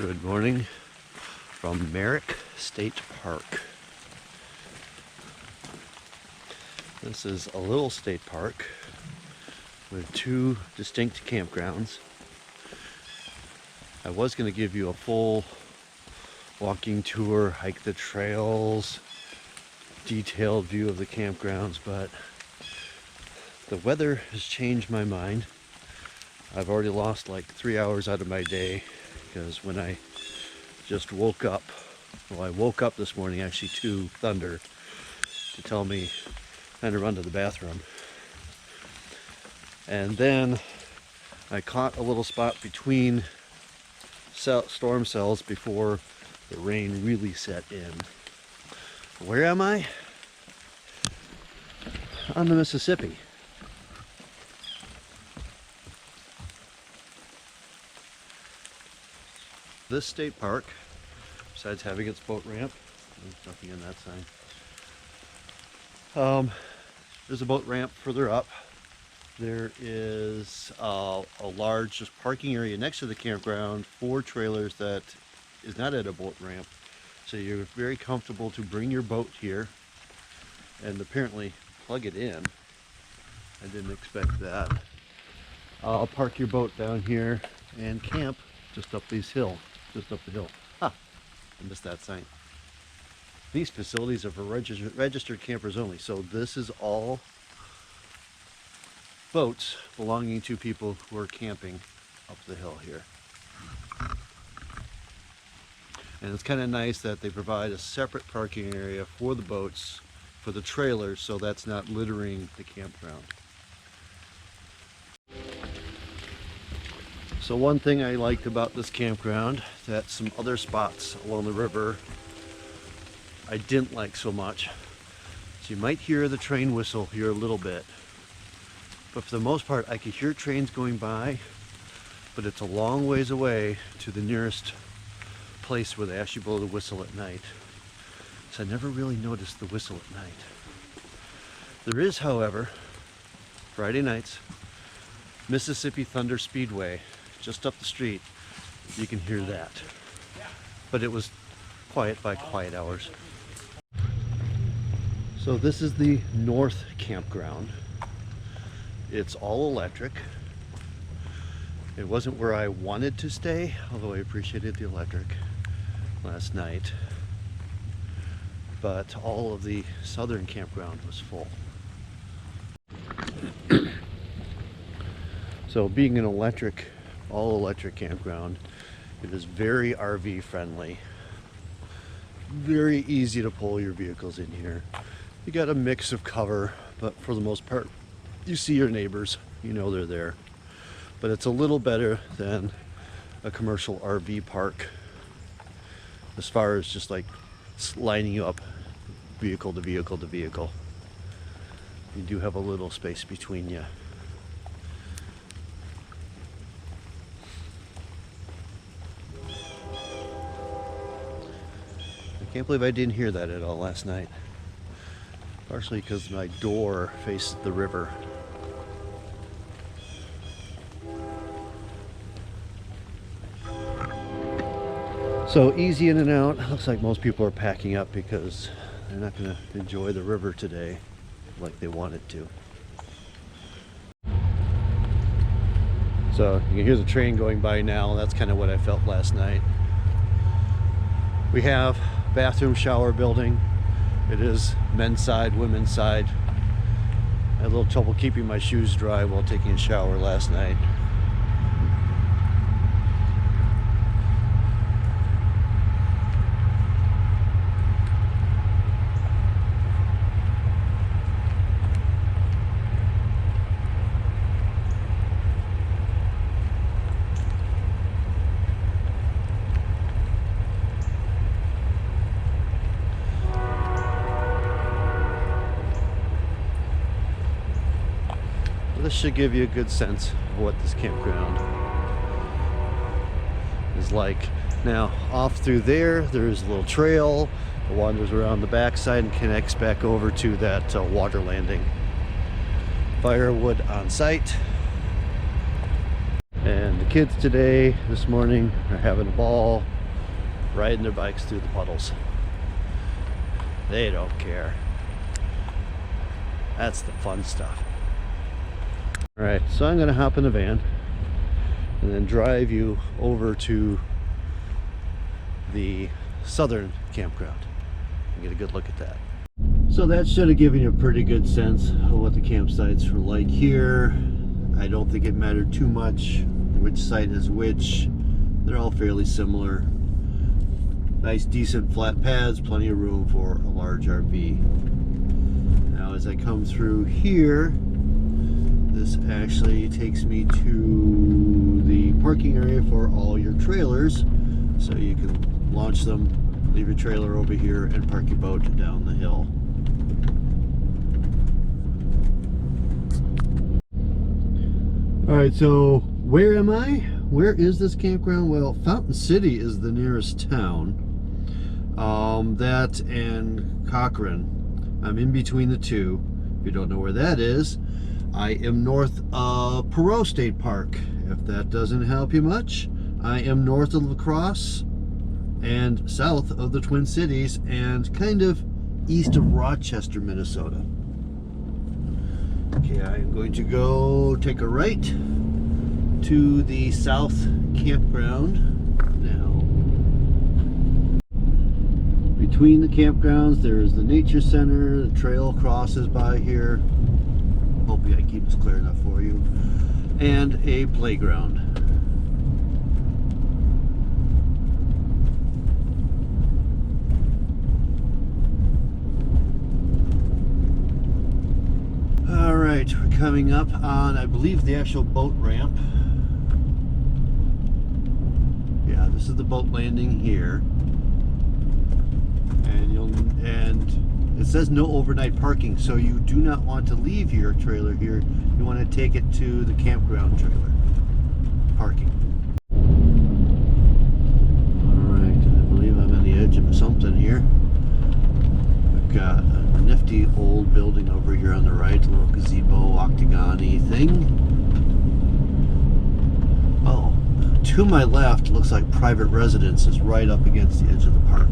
Good morning from Merrick State Park. This is a little state park with two distinct campgrounds. I was going to give you a full walking tour, hike the trails, detailed view of the campgrounds, but the weather has changed my mind. I've already lost like 3 hours out of my day because when I just woke up, well, I woke up this morning actually to thunder to tell me time to run to the bathroom. And then I caught a little spot between storm cells before the rain really set in. Where am I? On the Mississippi. This state park, besides having its boat ramp, there's nothing in that sign. There's a boat ramp further up. There is a large just parking area next to the campground for trailers that is not at a boat ramp. So you're very comfortable to bring your boat here and apparently plug it in. I didn't expect that. I'll park your boat down here and camp just up this hill. Just up the hill. Ha! I missed that sign. These facilities are for registered campers only. So this is all boats belonging to people who are camping up the hill here. And it's kind of nice that they provide a separate parking area for the boats, for the trailers, so that's not littering the campground. So one thing I liked about this campground that some other spots along the river I didn't like so much. So you might hear the train whistle here a little bit, but for the most part I could hear trains going by, but it's a long ways away to the nearest place where they actually blow the whistle at night. So I never really noticed the whistle at night. There is, however, Friday nights, Mississippi Thunder Speedway, just up the street. You can hear that. But it was quiet by quiet hours. So this is the North Campground. It's all electric. It wasn't where I wanted to stay, although I appreciated the electric last night. But all of the southern campground was full. So being an all electric campground, it is very RV friendly. Very easy to pull your vehicles in here. You got a mix of cover, but for the most part, you see your neighbors, you know they're there. But it's a little better than a commercial RV park as far as just like lining you up vehicle to vehicle to vehicle. You do have a little space between you. I can't believe I didn't hear that at all last night. Partially because my door faces the river. So easy in and out. Looks like most people are packing up because they're not going to enjoy the river today like they wanted to. So you can hear the train going by now. That's kind of what I felt last night. We have bathroom shower building. It is men's side, women's side. I had a little trouble keeping my shoes dry while taking a shower last night. This should give you a good sense of what this campground is like. Now, off through there, there's a little trail that wanders around the backside and connects back over to that water landing. Firewood on site. And And the kids today, this morning, are having a ball, riding their bikes through the puddles. They don't care. That's the fun stuff. All right, so I'm gonna hop in the van and then drive you over to the southern campground and get a good look at that. So that should have given you a pretty good sense of what the campsites were like here. I don't think it mattered too much which site is which. They're all fairly similar. Nice, decent flat pads, plenty of room for a large RV. Now as I come through here, this actually takes me to the parking area for all your trailers. So you can launch them, leave your trailer over here, and park your boat down the hill. All right, so where am I? Where is this campground? Well, Fountain City is the nearest town. That and Cochrane. I'm in between the two. If you don't know where that is, I am north of Merrick State Park. If that doesn't help you much, I am north of La Crosse and south of the Twin Cities and kind of east of Rochester, Minnesota. Okay, I am going to go take a right to the south campground now. Between the campgrounds, there is the nature center. The trail crosses by here. Hopefully I keep this clear enough for you. And a playground. All right, we're coming up on, I believe, the actual boat ramp. Yeah, this is the boat landing here. And it says no overnight parking, so you do not want to leave your trailer here. You want to take it to the campground trailer parking. All right, I believe I'm on the edge of something here. We've got a nifty old building over here on the right, a little gazebo, octagon-y thing. Oh, to my left looks like private residence is right up against the edge of the park.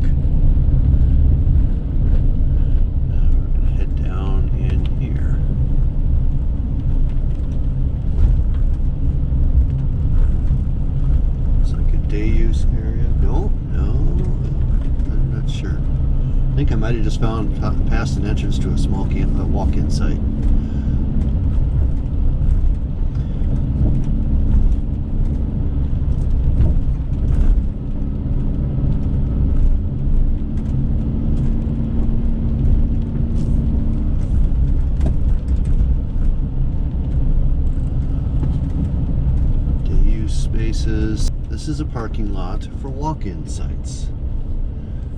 Day use area? No, I'm not sure. I think I might have just found past an entrance to a small walk-in site. Day use spaces. This is a parking lot for walk-in sites.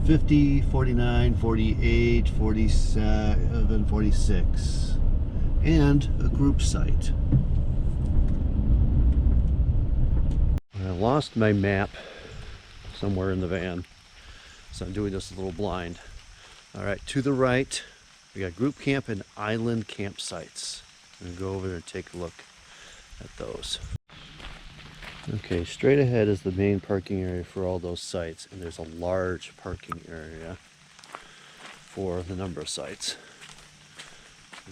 50, 49, 48, 47, 46, and a group site. I lost my map somewhere in the van, so I'm doing this a little blind. All right, to the right, we got group camp and island campsites. I'm gonna go over there and take a look at those. Okay, straight ahead is the main parking area for all those sites, and there's a large parking area for the number of sites.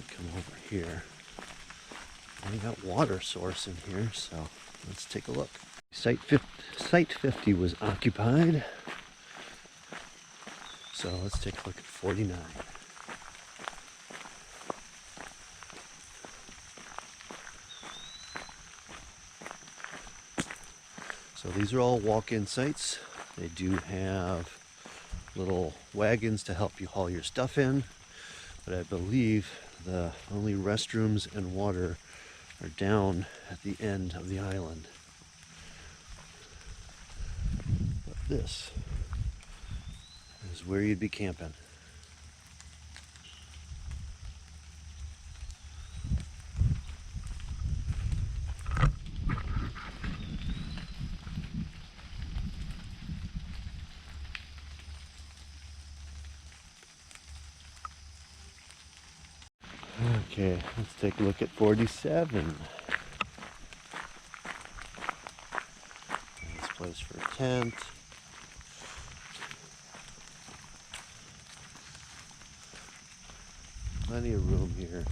Come over here. I got water source in here, so let's take a look. Site 50 was occupied, so let's take a look at 49. So these are all walk-in sites. They do have little wagons to help you haul your stuff in, but I believe the only restrooms and water are down at the end of the island. But this is where you'd be camping. Okay, let's take a look at 47. tent. Plenty of room here.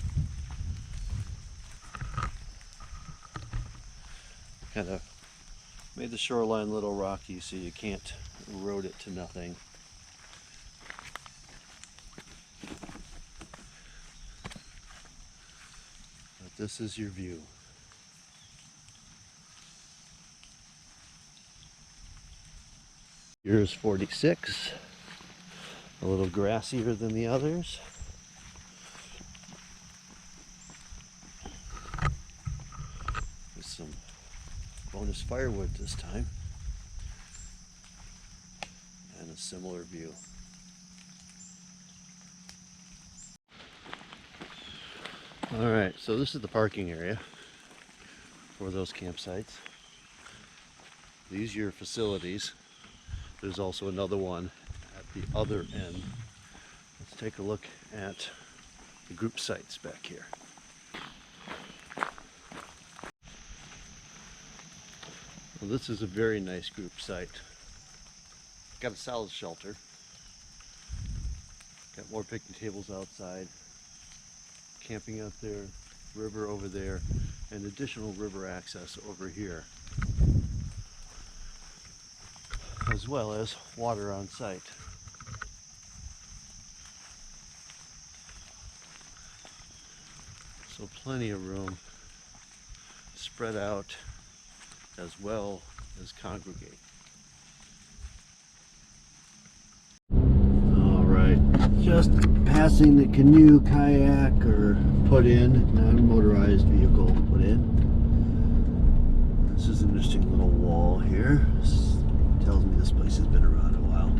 Kind of made the shoreline a little rocky so you can't erode it to nothing. But this is your view. Here's 46, a little grassier than the others. With some bonus firewood this time. And a similar view. Alright, so this is the parking area for those campsites. These are your facilities. There's also another one at the other end. Let's take a look at the group sites back here. Well, this is a very nice group site. Got a solid shelter. Got more picnic tables outside. Camping out there, river over there, and additional river access over here, as well as water on site. So plenty of room, spread out as well as congregate. Alright, just passing the canoe, kayak, or put in, non-motorized vehicle put in. This is an interesting little wall here. Tells me this place has been around a while.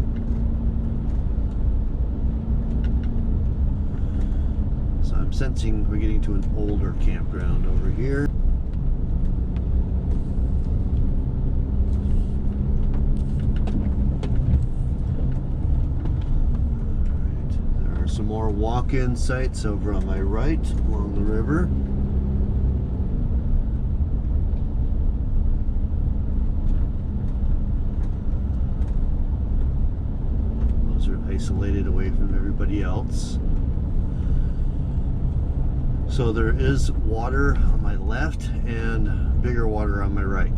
So I'm sensing we're getting to an older campground over here. Alright, there are some more walk-in sites over on my right along the river. Isolated away from everybody else. So there is water on my left and bigger water on my right.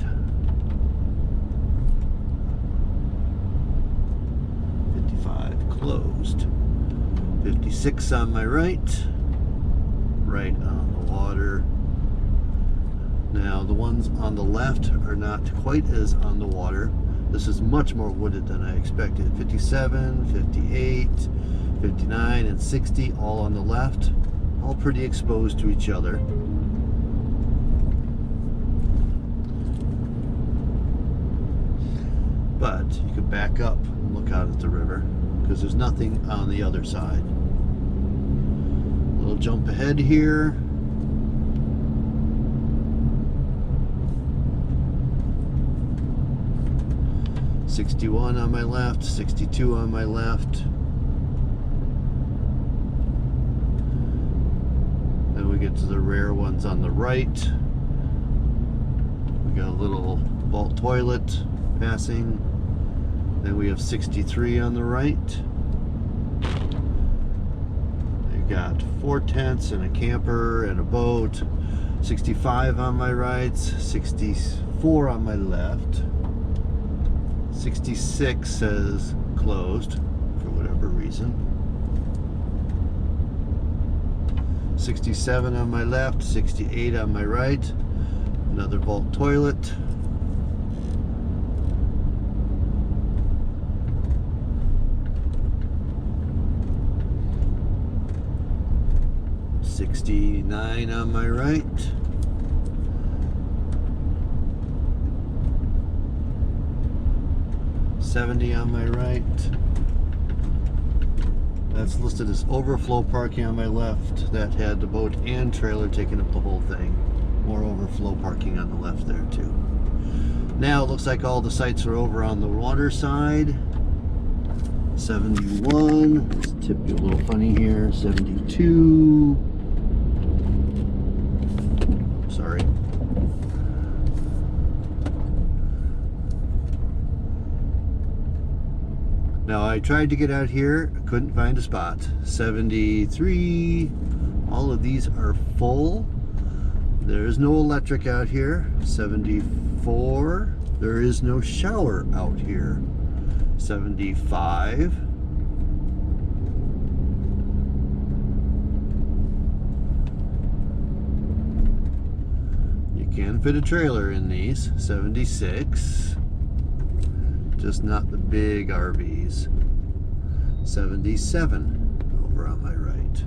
55 closed. 56 on my right. Right on the water. Now the ones on the left are not quite as on the water. This is much more wooded than I expected. 57, 58, 59, and 60 all on the left. All pretty exposed to each other. But you can back up and look out at the river because there's nothing on the other side. A little jump ahead here. '61 on my left, 62 on my left. Then we get to the rare ones on the right. We got a little vault toilet passing. Then we have 63 on the right. You got 4 tents and a camper and a boat. 65 on my right, 64 on my left. 66 says closed for whatever reason. 67 on my left, 68 on my right. Another vault toilet. '69 on my right. '70 on my right. That's listed as overflow parking on my left. That had the boat and trailer taking up the whole thing. More overflow parking on the left there too. Now it looks like all the sites are over on the water side. 71. Let's tip you a little funny here. 72. Sorry. Now I tried to get out here, couldn't find a spot. 73, all of these are full. There is no electric out here. 74, there is no shower out here. 75. You can fit a trailer in these. 76. Just not the big RVs. 77 over on my right.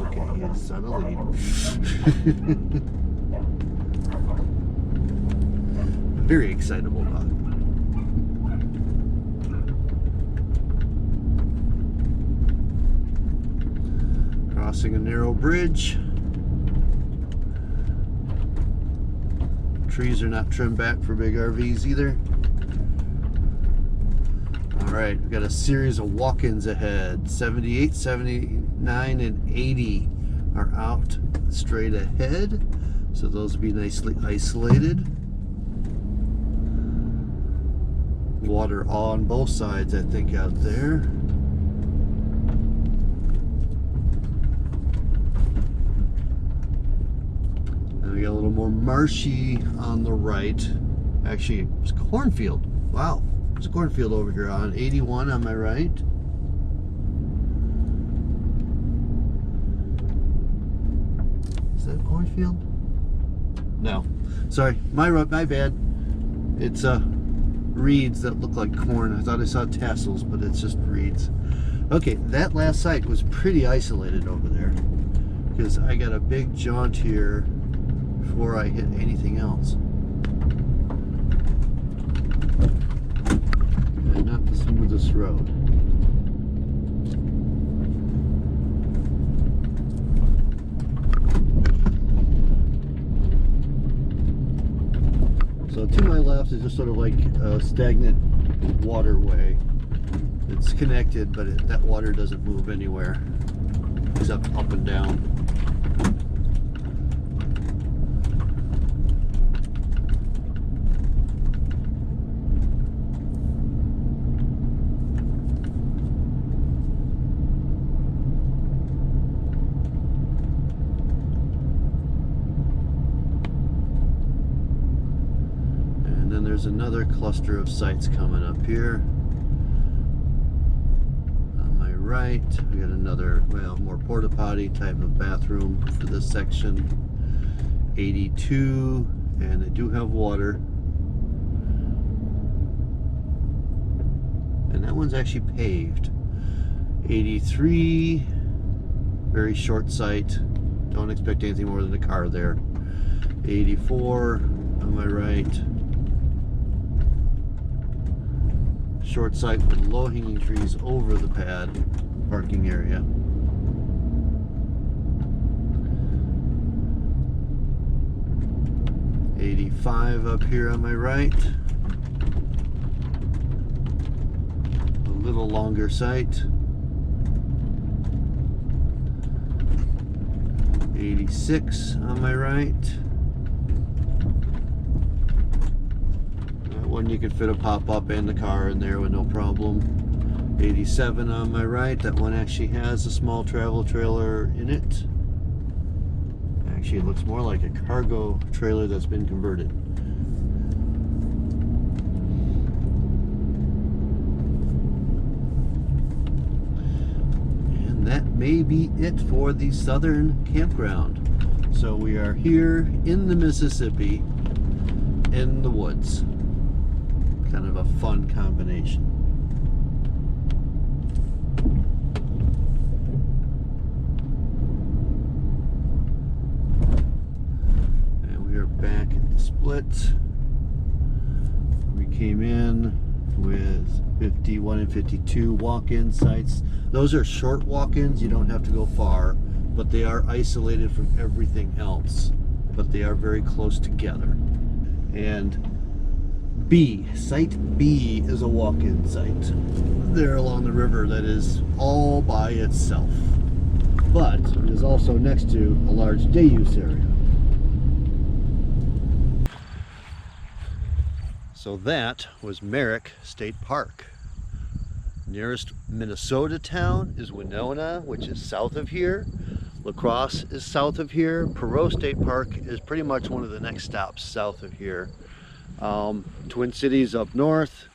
Okay, it's on a lead. Very excitable dog. Crossing a narrow bridge. Trees are not trimmed back for big RVs either. Alright, we've got a series of walk-ins ahead. 78, 79, and 80 are out straight ahead. So those will be nicely isolated. Water on both sides, I think, out there. We got a little more marshy on the right. Actually, it's cornfield. Wow, there's a cornfield over here on 81 on my right. Is that a cornfield? No, sorry, my bad. It's reeds that look like corn. I thought I saw tassels, but it's just reeds. Okay, that last site was pretty isolated over there because I got a big jaunt here before I hit anything else. And not the smoothest road. So to my left is just sort of like a stagnant waterway. It's connected, but that water doesn't move anywhere except up and down. There's another cluster of sites coming up here. On my right, we got another, well, more porta potty type of bathroom for this section. 82, and they do have water. And that one's actually paved. 83, very short site. Don't expect anything more than a car there. 84 on my right. Short site with low-hanging trees over the pad parking area. '85 up here on my right. A little longer site. 86 on my right. One you could fit a pop-up and the car in there with no problem. 87 on my right. That one actually has a small travel trailer in it. Actually, it looks more like a cargo trailer that's been converted. And that may be it for the southern campground. So we are here in the Mississippi, in the woods. Kind of a fun combination. And we are back at the split. We came in with 51 and 52 walk-in sites. Those are short walk-ins, you don't have to go far, but they are isolated from everything else. But they are very close together. And Site B is a walk-in site there along the river that is all by itself. but it is also next to a large day use area. So that was Merrick State Park. Nearest Minnesota town is Winona, which is south of here. La Crosse is south of here. Perot State Park is pretty much one of the next stops south of here. Twin Cities up north.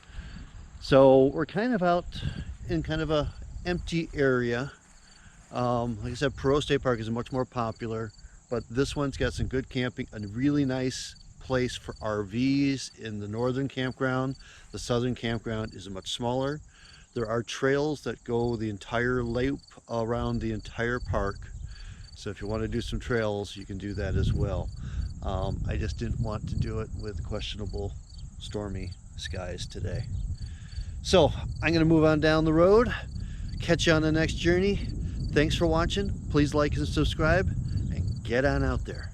So we're kind of out in kind of a empty area. Like I said, Perot State Park is much more popular, but this one's got some good camping, a really nice place for RVs in the northern campground. The southern campground is much smaller. There are trails that go the entire loop around the entire park. So if you want to do some trails, you can do that as well. I just didn't want to do it with questionable stormy skies today. So I'm going to move on down the road. Catch you on the next journey. Thanks for watching. Please like and subscribe and get on out there.